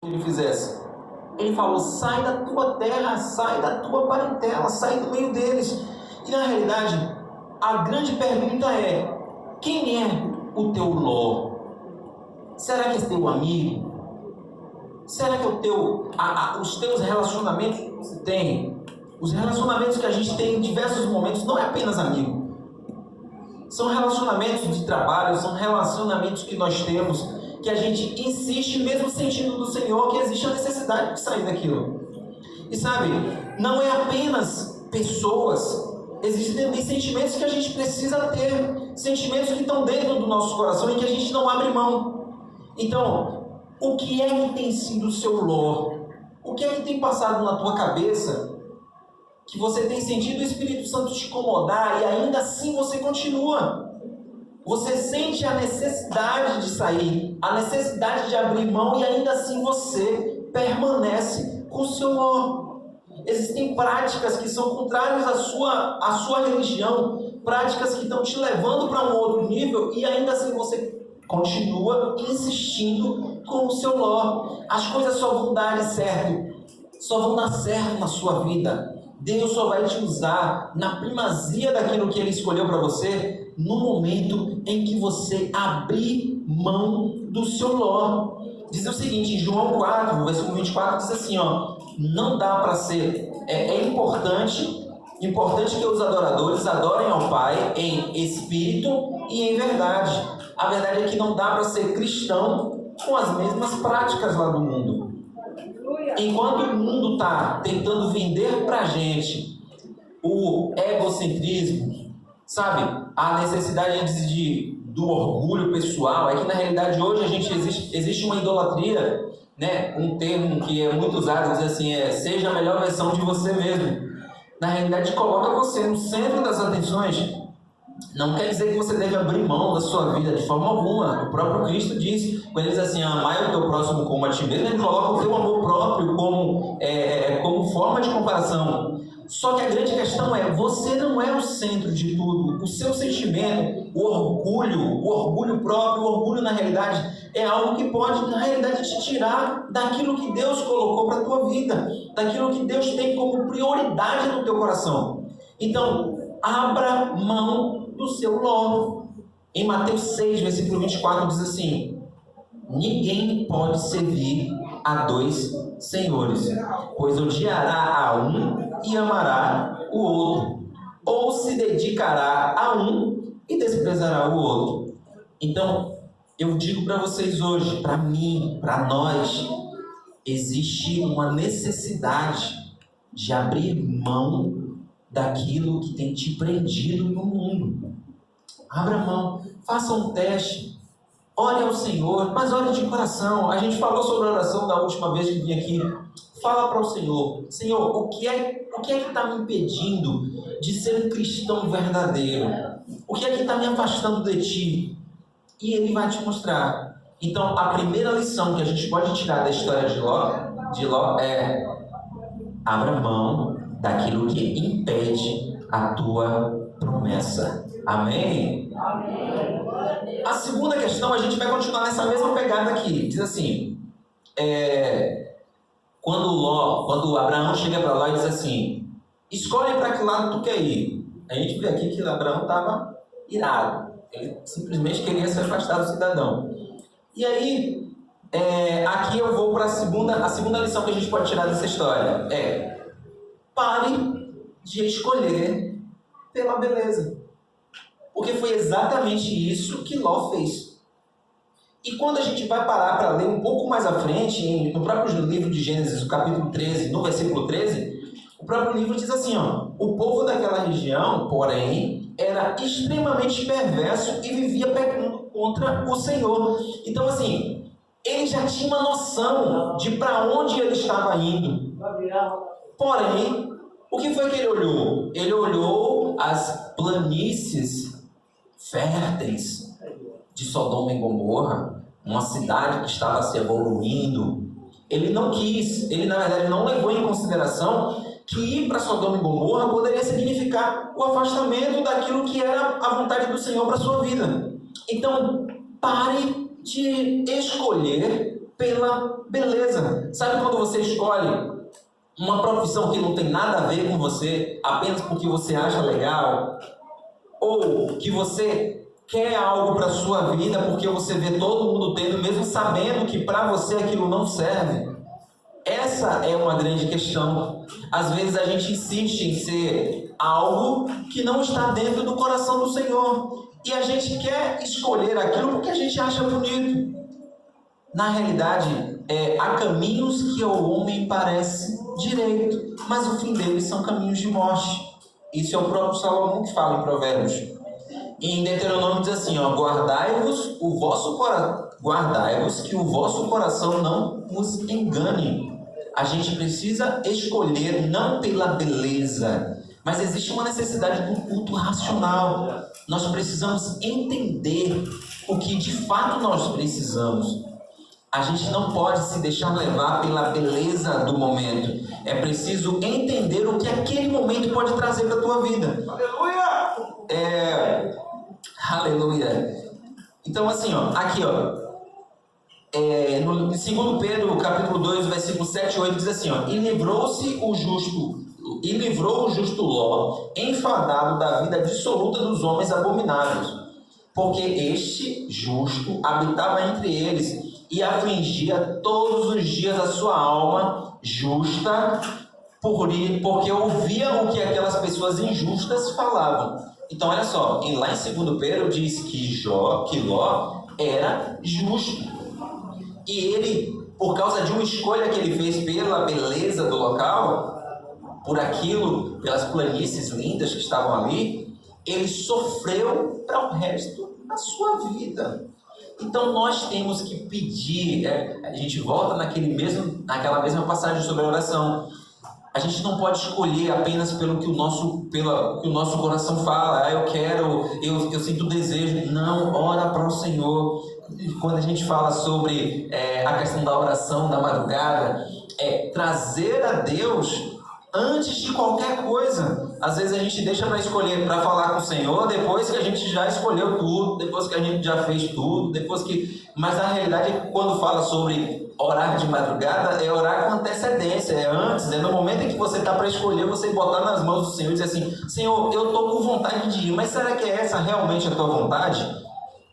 ele fizesse? Ele falou: sai da tua terra, sai da tua parentela, sai do meio deles. E na realidade, a grande pergunta é: quem é o teu Ló? Será que é teu amigo? Será que é os teus relacionamentos que você tem? Os relacionamentos que a gente tem em diversos momentos não é apenas amigo. São relacionamentos de trabalho, são relacionamentos que nós temos, que a gente insiste, mesmo sentindo do Senhor, que existe a necessidade de sair daquilo. E sabe, não é apenas pessoas, existem também sentimentos que a gente precisa ter, sentimentos que estão dentro do nosso coração e que a gente não abre mão. Então, o que é que tem sido o seu Ló? O que é que tem passado na tua cabeça que você tem sentido o Espírito Santo te incomodar e ainda assim você continua? Você sente a necessidade de sair, a necessidade de abrir mão e ainda assim você permanece com o seu Ló. Existem práticas que são contrárias à sua religião, práticas que estão te levando para um outro nível e ainda assim você continua insistindo com o seu Ló. As coisas só vão dar certo, só vão dar certo na sua vida. Deus só vai te usar na primazia daquilo que Ele escolheu para você no momento em que você abrir mão do seu Ló. Diz o seguinte, em João 4, versículo 24, diz assim, não dá para ser, é importante que os adoradores adorem ao Pai em espírito e em verdade. A verdade é que não dá para ser cristão com as mesmas práticas lá do mundo. Enquanto o mundo está tentando vender para a gente o egocentrismo, sabe? A necessidade do orgulho pessoal, é que na realidade hoje existe uma idolatria, né? Um termo que é muito usado, diz assim, seja a melhor versão de você mesmo. Na realidade coloca você no centro das atenções. Não quer dizer que você deve abrir mão da sua vida de forma alguma. O próprio Cristo diz, quando ele diz assim, amai o teu próximo como a ti mesmo, ele coloca o teu amor próprio como forma de comparação. Só que a grande questão é, você não é o centro de tudo. O seu sentimento, o orgulho próprio, o orgulho na realidade, é algo que pode, na realidade, te tirar daquilo que Deus colocou para a tua vida, daquilo que Deus tem como prioridade no teu coração. Então, abra mão do seu Ló. Em Mateus 6, versículo 24, diz assim, ninguém pode servir a dois senhores, pois odiará a um e amará o outro, ou se dedicará a um e desprezará o outro. Então, eu digo para vocês hoje, para mim, para nós, existe uma necessidade de abrir mão daquilo que tem te prendido no mundo. Abra mão, faça um teste, ore ao Senhor, mas ore de coração. A gente falou sobre a oração da última vez que vim aqui. Fala para o Senhor, Senhor, o que é que está me impedindo de ser um cristão verdadeiro? O que é que está me afastando de Ti? E Ele vai te mostrar. Então, a primeira lição que a gente pode tirar da história de Ló é: abra mão daquilo que impede a tua promessa. Amém? Amém? A segunda questão, a gente vai continuar nessa mesma pegada aqui. Diz assim, quando Abraão chega para Ló e diz assim, escolhe para que lado tu quer ir. A gente vê aqui que Abraão estava irado. Ele simplesmente queria se afastar do cidadão. E aí, aqui eu vou para a segunda lição que a gente pode tirar dessa história. Pare de escolher pela beleza. Porque foi exatamente isso que Ló fez. E quando a gente vai parar para ler um pouco mais à frente, no próprio livro de Gênesis, no capítulo 13, no versículo 13, o próprio livro diz assim, o povo daquela região, porém, era extremamente perverso e vivia pecando contra o Senhor. Então, assim, ele já tinha uma noção de para onde ele estava indo. Porém, o que foi que ele olhou? Ele olhou as planícies férteis de Sodoma e Gomorra, uma cidade que estava se evoluindo. Ele na verdade não levou em consideração que ir para Sodoma e Gomorra poderia significar o afastamento daquilo que era a vontade do Senhor para a sua vida. Então, pare de escolher pela beleza. Sabe quando você escolhe uma profissão que não tem nada a ver com você, apenas porque você acha legal? Ou que você quer algo para a sua vida porque você vê todo mundo tendo, mesmo sabendo que para você aquilo não serve? Essa é uma grande questão. Às vezes a gente insiste em ser algo que não está dentro do coração do Senhor. E a gente quer escolher aquilo porque a gente acha bonito. Na realidade, há caminhos que ao homem parece direito, mas o fim deles são caminhos de morte. Isso é o próprio Salomão que fala em Provérbios. E em Deuteronômio diz assim, ó, guardai-vos que o vosso coração não os engane. A gente precisa escolher não pela beleza, mas existe uma necessidade do culto racional. Nós precisamos entender o que de fato nós precisamos. A gente não pode se deixar levar pela beleza do momento. É preciso entender o que aquele momento pode trazer para a tua vida. Aleluia! Aleluia! Então assim, ó, aqui, ó. No 2 Pedro, capítulo 2, versículo 7 e 8, diz assim, ó, e livrou o justo Ló, enfadado da vida dissoluta dos homens abomináveis, porque este justo habitava entre eles e afligia todos os dias a sua alma justa, porque ouvia o que aquelas pessoas injustas falavam. Então, olha só, lá em 2 Pedro diz que Ló era justo. E ele, por causa de uma escolha que ele fez pela beleza do local, por aquilo, pelas planícies lindas que estavam ali, ele sofreu para o resto da sua vida. Então nós temos que pedir, a gente volta naquela mesma passagem sobre a oração. A gente não pode escolher apenas pelo que o nosso coração fala. Eu sinto desejo. Não, ora para o Senhor. Quando a gente fala sobre a questão da oração da madrugada, trazer a Deus antes de qualquer coisa. Às vezes a gente deixa para escolher, para falar com o Senhor, depois que a gente já escolheu tudo, depois que a gente já fez tudo, mas na realidade, quando fala sobre orar de madrugada, é orar com antecedência, é antes, é no momento em que você está para escolher, você botar nas mãos do Senhor e dizer assim, Senhor, eu estou com vontade de ir, mas será que é essa realmente a tua vontade?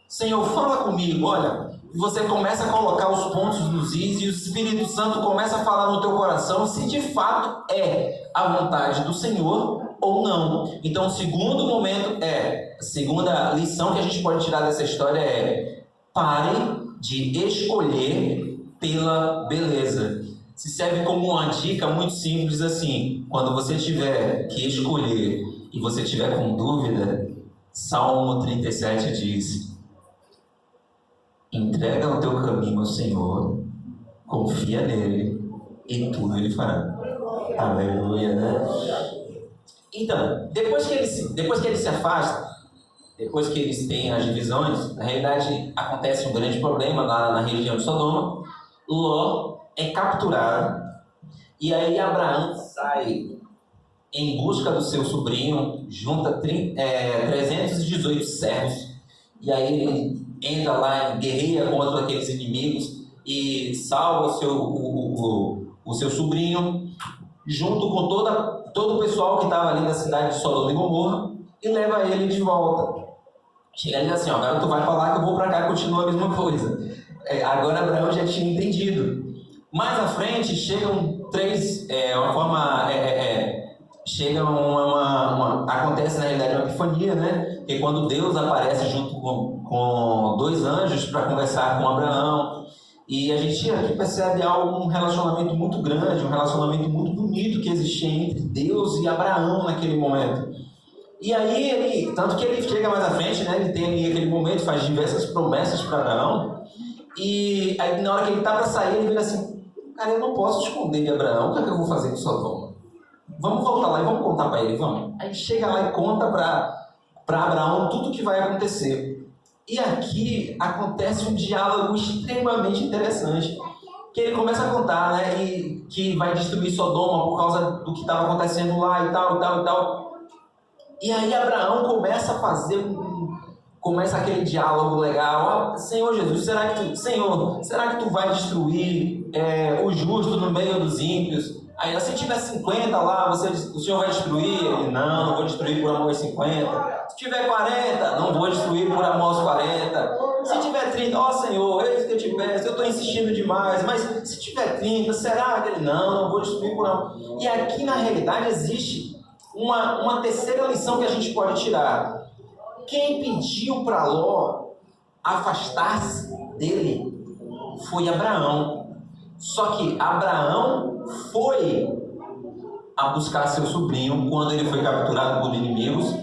Senhor, fala comigo, olha, e você começa a colocar os pontos nos is e o Espírito Santo começa a falar no teu coração se de fato é a vontade do Senhor ou não. Então, o segundo momento a segunda lição que a gente pode tirar dessa história pare de escolher pela beleza. Se serve como uma dica muito simples assim, quando você tiver que escolher e você tiver com dúvida, Salmo 37 diz: entrega o teu caminho ao Senhor, confia nele e tudo ele fará. Aleluia, né? Então, depois que eles se afastam, depois que eles têm as divisões, na realidade acontece um grande problema lá na região de Sodoma. Ló é capturado e aí Abraão sai em busca do seu sobrinho, junta 318 servos e aí ele entra lá e guerreia contra aqueles inimigos e salva o seu sobrinho, junto com todo o pessoal que estava ali na cidade de Sodoma e Gomorra, e leva ele de volta. Chega ali assim, agora tu vai falar que eu vou para cá e continua a mesma coisa. Agora Abraão já tinha entendido. Mais à frente chegam acontece na realidade uma epifania, né? Que é quando Deus aparece junto com dois anjos para conversar com Abraão. E a gente aqui percebe um relacionamento muito grande, um relacionamento muito bonito que existia entre Deus e Abraão naquele momento. E aí, tanto que ele chega mais à frente, né? Ele tem ali aquele momento, faz diversas promessas para Abraão. E aí, na hora que ele está para sair, ele vira assim: cara, eu não posso esconder de Abraão, o que é que eu vou fazer com Sodoma? Vamos voltar lá e vamos contar para ele, vamos. Aí chega lá e conta para Abraão tudo o que vai acontecer. E aqui acontece um diálogo extremamente interessante, que ele começa a contar, né, e que vai destruir Sodoma por causa do que estava acontecendo lá e tal, e tal, e tal. E aí Abraão começa a fazer começa aquele diálogo legal. Ah, Senhor Jesus, será que tu vai destruir o justo no meio dos ímpios? Aí, se tiver 50 lá, o Senhor vai destruir? Ele, não vou destruir por amor aos 50. Se tiver 40, não vou destruir por amor aos 40. Se tiver 30, ó Senhor, eis que eu te peço, eu estou insistindo demais, mas se tiver 30, será que ele, não vou destruir por amor? E aqui na realidade existe uma terceira lição que a gente pode tirar. Quem pediu para Ló afastar-se dele foi Abraão. Só que Abraão foi a buscar seu sobrinho quando ele foi capturado por inimigos.